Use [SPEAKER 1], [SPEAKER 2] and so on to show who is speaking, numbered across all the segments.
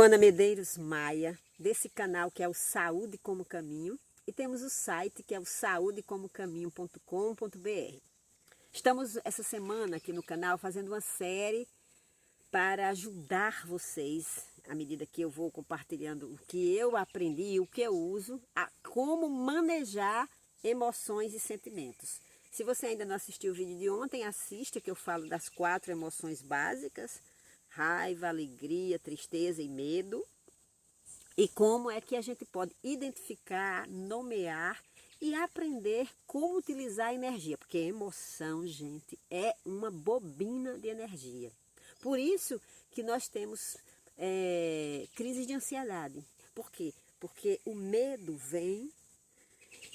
[SPEAKER 1] Ana Medeiros Maia, desse canal que é o Saúde como Caminho, e temos o site que é o saudecomocaminho.com.br. Estamos essa semana aqui no canal fazendo uma série para ajudar vocês, à medida que eu vou compartilhando o que eu aprendi, o que eu uso, a como manejar emoções e sentimentos. Se você ainda não assistiu o vídeo de ontem, assista, que eu falo das 4 emoções básicas: raiva, alegria, tristeza e medo. E como é que a gente pode identificar, nomear e aprender como utilizar a energia. Porque emoção, gente, é uma bobina de energia. Por isso que nós temos crises de ansiedade. Por quê? Porque o medo vem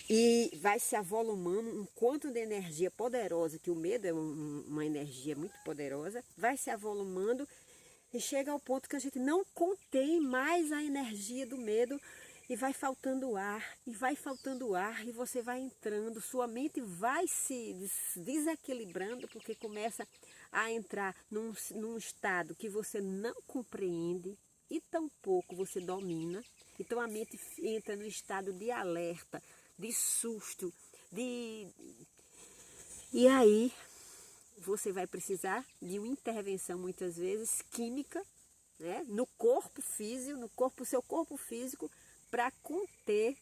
[SPEAKER 1] e vai se avolumando um quanto de energia poderosa, que o medo é uma energia muito poderosa, vai se avolumando e chega ao ponto que a gente não contém mais a energia do medo e vai faltando ar, e vai faltando ar, e você vai entrando, sua mente vai se desequilibrando, porque começa a entrar num estado que você não compreende e tampouco você domina. Então a mente entra no estado de alerta, de susto, E aí você vai precisar de uma intervenção, muitas vezes, química, né, no corpo físico, seu corpo físico, para conter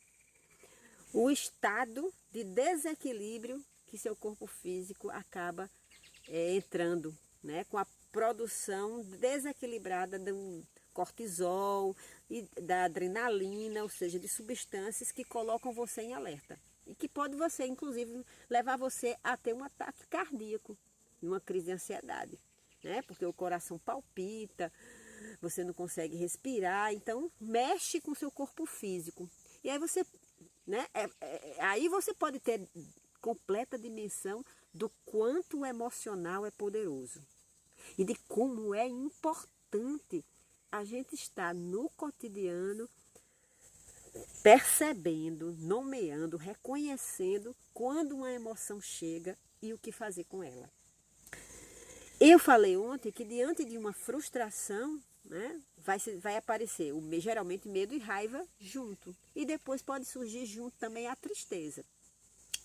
[SPEAKER 1] o estado de desequilíbrio que seu corpo físico acaba entrando, né, com a produção desequilibrada do cortisol e da adrenalina, ou seja, de substâncias que colocam você em alerta. E que pode você, inclusive, levar você a ter um ataque cardíaco, uma crise de ansiedade, né? Porque o coração palpita, você não consegue respirar, então mexe com o seu corpo físico. E aí você, né? Aí você pode ter completa dimensão do quanto o emocional é poderoso e de como é importante a gente estar no cotidiano percebendo, nomeando, reconhecendo quando uma emoção chega e o que fazer com ela. Eu falei ontem que diante de uma frustração, né, vai aparecer geralmente medo e raiva junto. E depois pode surgir junto também a tristeza.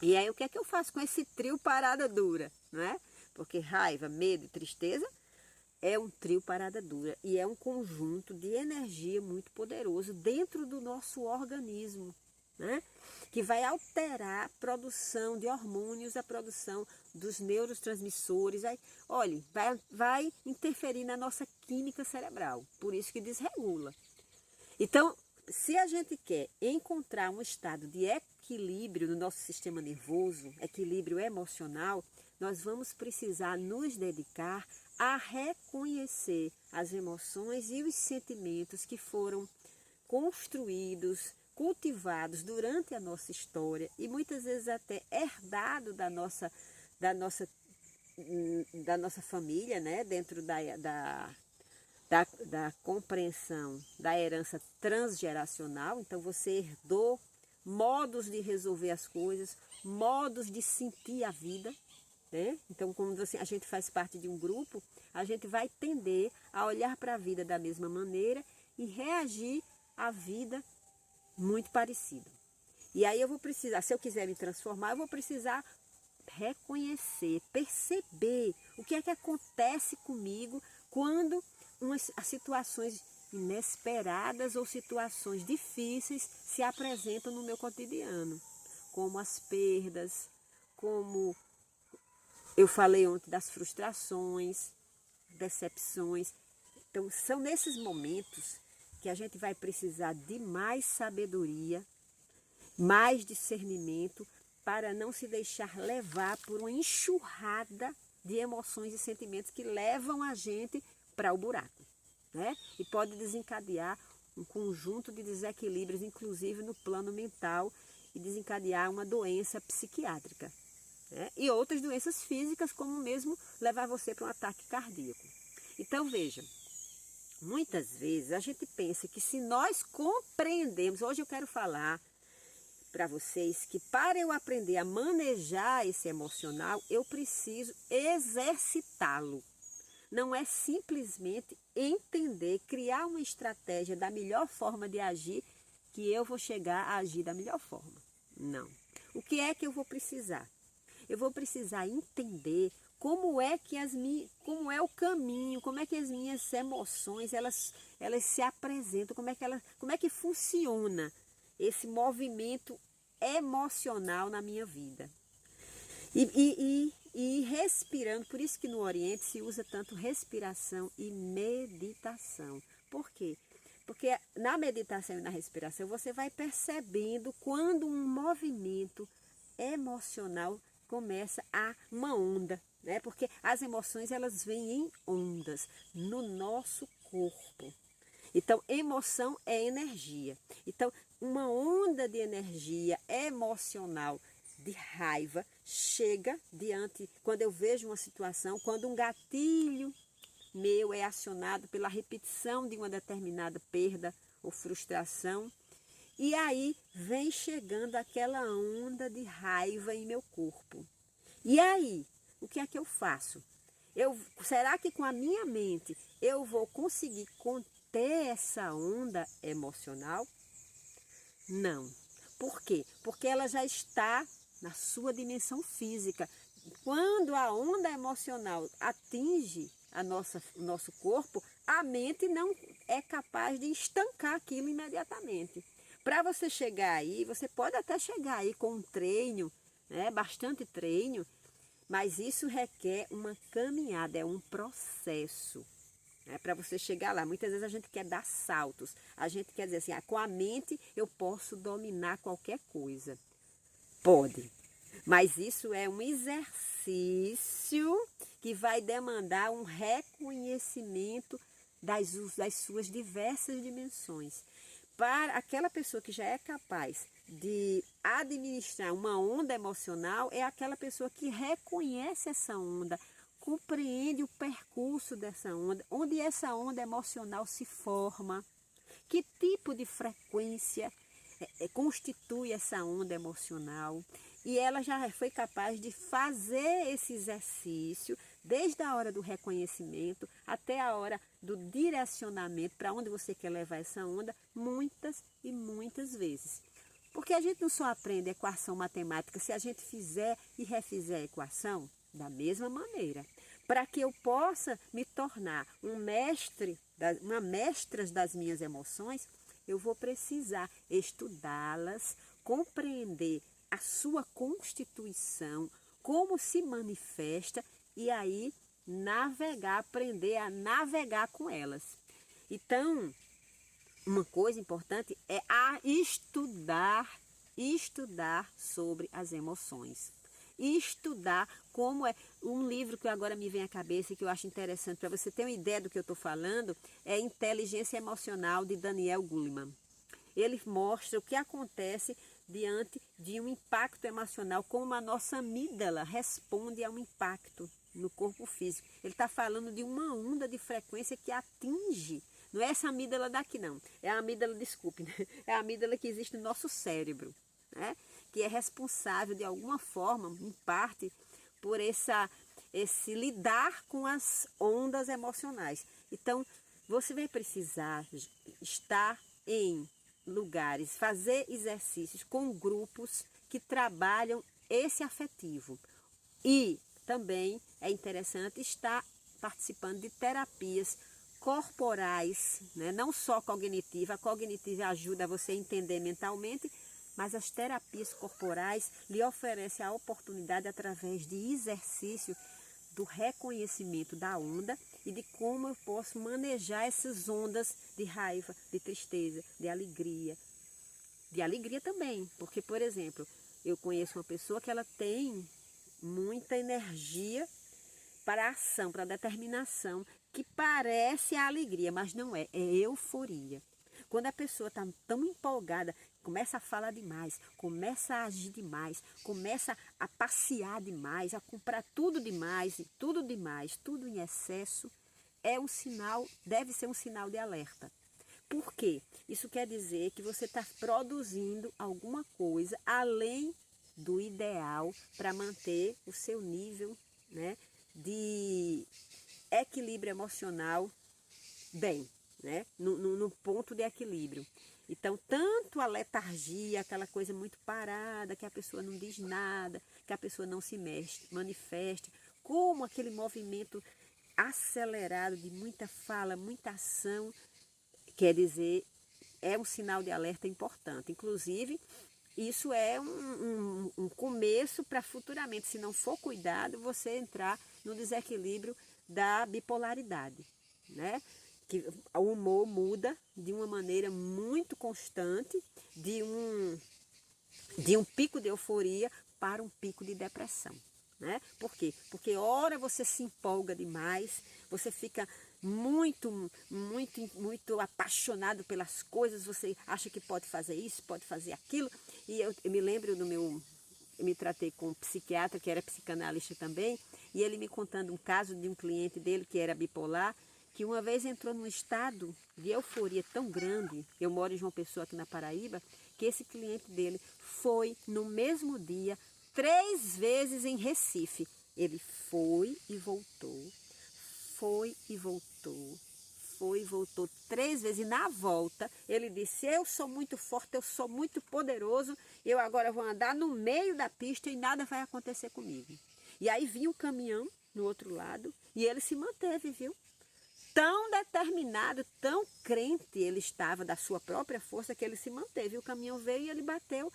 [SPEAKER 1] E aí o que é que eu faço com esse trio parada dura, né? Porque raiva, medo e tristeza é um trio parada dura e é um conjunto de energia muito poderoso dentro do nosso organismo, né? Que vai alterar a produção de hormônios, a produção dos neurotransmissores. Olha, vai interferir na nossa química cerebral, por isso que desregula. Então, se a gente quer encontrar um estado de equilíbrio no nosso sistema nervoso, equilíbrio emocional, nós vamos precisar nos dedicar a reconhecer as emoções e os sentimentos que foram construídos, cultivados durante a nossa história e muitas vezes até herdado da nossa família, né? Dentro da compreensão da herança transgeracional. Então você herdou modos de resolver as coisas, modos de sentir a vida, né? Então, como a gente faz parte de um grupo, a gente vai tender a olhar para a vida da mesma maneira e reagir à vida muito parecida. E aí eu vou precisar, se eu quiser me transformar, eu vou precisar reconhecer, perceber o que é que acontece comigo quando as situações inesperadas ou situações difíceis se apresentam no meu cotidiano, como as perdas, como eu falei ontem das frustrações, decepções. Então são nesses momentos que a gente vai precisar de mais sabedoria, mais discernimento, para não se deixar levar por uma enxurrada de emoções e sentimentos que levam a gente para o buraco, né? E pode desencadear um conjunto de desequilíbrios, inclusive no plano mental, e desencadear uma doença psiquiátrica, né? E outras doenças físicas, como mesmo levar você para um ataque cardíaco. Então veja, muitas vezes a gente pensa que se nós compreendemos, hoje eu quero falar para vocês que para eu aprender a manejar esse emocional, eu preciso exercitá-lo. não é simplesmente entender, criar uma estratégia da melhor forma de agir, que eu vou chegar a agir da melhor forma. Não. O que é que eu vou precisar? Eu vou precisar entender como é que como é o caminho, como é que as minhas emoções elas se apresentam, como é que funciona esse movimento emocional na minha vida. E respirando, por isso que no Oriente se usa tanto respiração e meditação. Por quê? Porque na meditação e na respiração você vai percebendo quando um movimento emocional começa uma onda, né? Porque as emoções elas vêm em ondas no nosso corpo. Então, emoção é energia. Então, uma onda de energia emocional de raiva chega quando eu vejo uma situação, quando um gatilho meu é acionado pela repetição de uma determinada perda ou frustração, e aí vem chegando aquela onda de raiva em meu corpo. E aí, o que é que eu faço? Será que com a minha mente eu vou conseguir conter essa onda emocional? Não. Por quê? Porque ela já está na sua dimensão física. Quando a onda emocional atinge o nosso corpo, a mente não é capaz de estancar aquilo imediatamente. Para você chegar aí, você pode até chegar aí com um treino, né, bastante treino, mas isso requer uma caminhada, é um processo. Para você chegar lá, muitas vezes a gente quer dar saltos, a gente quer dizer assim, com a mente eu posso dominar qualquer coisa. Pode, mas isso é um exercício que vai demandar um reconhecimento das suas diversas dimensões. Para aquela pessoa que já é capaz de administrar uma onda emocional, é aquela pessoa que reconhece essa onda, compreende o percurso dessa onda, onde essa onda emocional se forma, que tipo de frequência constitui essa onda emocional. E ela já foi capaz de fazer esse exercício desde a hora do reconhecimento até a hora do direcionamento para onde você quer levar essa onda, muitas e muitas vezes. Porque a gente não só aprende equação matemática se a gente fizer e refizer a equação da mesma maneira. Para que eu possa me tornar uma mestra das minhas emoções, eu vou precisar estudá-las, compreender a sua constituição, como se manifesta e aí aprender a navegar com elas. Então, uma coisa importante é estudar sobre as emoções. Estudar como é. Um livro que agora me vem à cabeça e que eu acho interessante para você ter uma ideia do que eu estou falando é Inteligência Emocional, de Daniel Goleman. Ele mostra o que acontece diante de um impacto emocional, como a nossa amígdala responde a um impacto no corpo físico. Ele está falando de uma onda de frequência que atinge. Não é essa amígdala daqui, não. É a amígdala, desculpe, né? É a amígdala que existe no nosso cérebro, né? Que é responsável de alguma forma, em parte, por esse lidar com as ondas emocionais. Então, você vai precisar estar em lugares, fazer exercícios com grupos que trabalham esse afetivo. E também é interessante estar participando de terapias corporais, né? Não só cognitiva. A cognitiva ajuda você a entender mentalmente, mas as terapias corporais lhe oferecem a oportunidade, através de exercício, do reconhecimento da onda e de como eu posso manejar essas ondas de raiva, de tristeza, de alegria. De alegria também, porque, por exemplo, eu conheço uma pessoa que ela tem muita energia para a ação, para a determinação, que parece a alegria, mas não é, é euforia. Quando a pessoa está tão empolgada, começa a falar demais, começa a agir demais, começa a passear demais, a comprar tudo demais, tudo em excesso, é um sinal, deve ser um sinal de alerta. Por quê? Isso quer dizer que você está produzindo alguma coisa além do ideal para manter o seu nível, né, de equilíbrio emocional bem, né? No ponto de equilíbrio. Então, tanto a letargia, aquela coisa muito parada, que a pessoa não diz nada, que a pessoa não se mexe, manifeste, como aquele movimento acelerado de muita fala, muita ação, quer dizer, é um sinal de alerta importante. Inclusive, isso é um começo para futuramente, se não for cuidado, você entrar no desequilíbrio da bipolaridade, né? Que o humor muda de uma maneira muito constante, de um pico de euforia para um pico de depressão, né? Por quê? Porque ora você se empolga demais, você fica muito apaixonado pelas coisas, você acha que pode fazer isso, pode fazer aquilo. E eu me lembro eu me tratei com um psiquiatra que era psicanalista também, e ele me contando um caso de um cliente dele que era bipolar, que uma vez entrou num estado de euforia tão grande, eu moro em João Pessoa aqui na Paraíba, que esse cliente dele foi no mesmo dia 3 vezes em Recife. Ele foi e voltou, foi e voltou, foi e voltou 3 vezes. E na volta ele disse, eu sou muito forte, eu sou muito poderoso, eu agora vou andar no meio da pista e nada vai acontecer comigo. E aí vinha um caminhão no outro lado e ele se manteve, viu? Tão determinado, tão crente ele estava da sua própria força que ele se manteve. O caminhão veio e ele bateu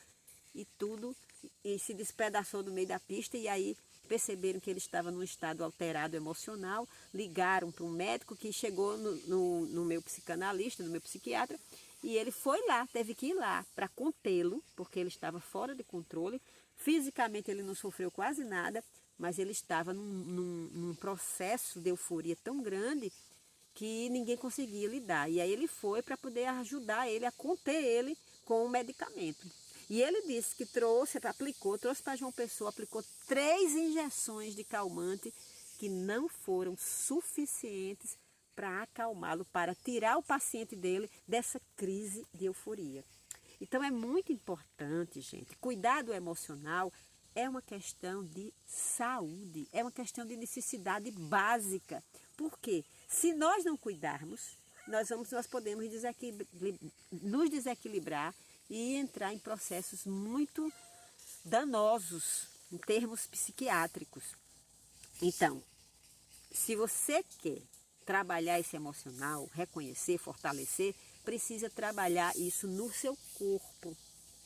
[SPEAKER 1] e tudo, e se despedaçou no meio da pista. E aí perceberam que ele estava num estado alterado emocional, ligaram para um médico que chegou no meu psicanalista, no meu psiquiatra, e ele foi lá, teve que ir lá para contê-lo, porque ele estava fora de controle. Fisicamente ele não sofreu quase nada, mas ele estava num processo de euforia tão grande que ninguém conseguia lidar. E aí ele foi para poder ajudar ele a conter ele com o medicamento. E ele disse que trouxe para João Pessoa, aplicou 3 injeções de calmante que não foram suficientes para acalmá-lo, para tirar o paciente dele dessa crise de euforia. Então é muito importante, gente, cuidado emocional é uma questão de saúde, é uma questão de necessidade básica. Por quê? Se nós não cuidarmos, nós podemos nos desequilibrar e entrar em processos muito danosos em termos psiquiátricos. Então, se você quer trabalhar esse emocional, reconhecer, fortalecer, precisa trabalhar isso no seu corpo,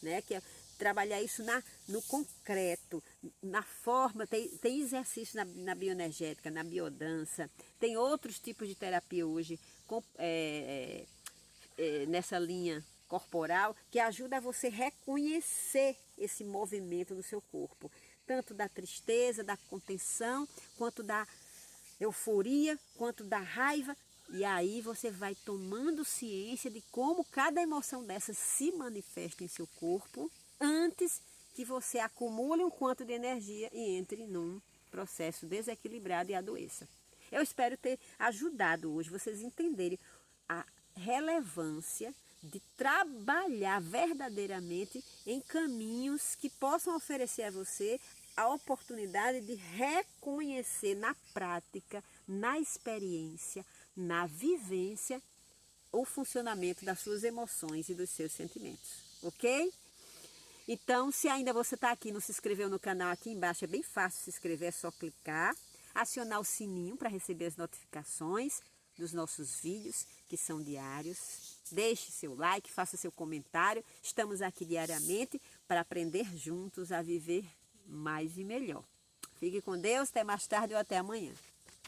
[SPEAKER 1] né? Que é trabalhar isso no concreto, na forma, tem exercício na bioenergética, na biodança, tem outros tipos de terapia hoje nessa linha corporal que ajuda a você reconhecer esse movimento no seu corpo, tanto da tristeza, da contenção, quanto da euforia, quanto da raiva. E aí você vai tomando ciência de como cada emoção dessa se manifesta em seu corpo antes que você acumule um quanto de energia e entre num processo desequilibrado e adoeça. Eu espero ter ajudado hoje vocês entenderem a relevância de trabalhar verdadeiramente em caminhos que possam oferecer a você a oportunidade de reconhecer na prática, na experiência, na vivência, o funcionamento das suas emoções e dos seus sentimentos, ok? Então, se ainda você está aqui e não se inscreveu no canal, aqui embaixo é bem fácil se inscrever, é só clicar, acionar o sininho para receber as notificações dos nossos vídeos, que são diários. Deixe seu like, faça seu comentário. Estamos aqui diariamente para aprender juntos a viver mais e melhor. Fique com Deus, até mais tarde ou até amanhã.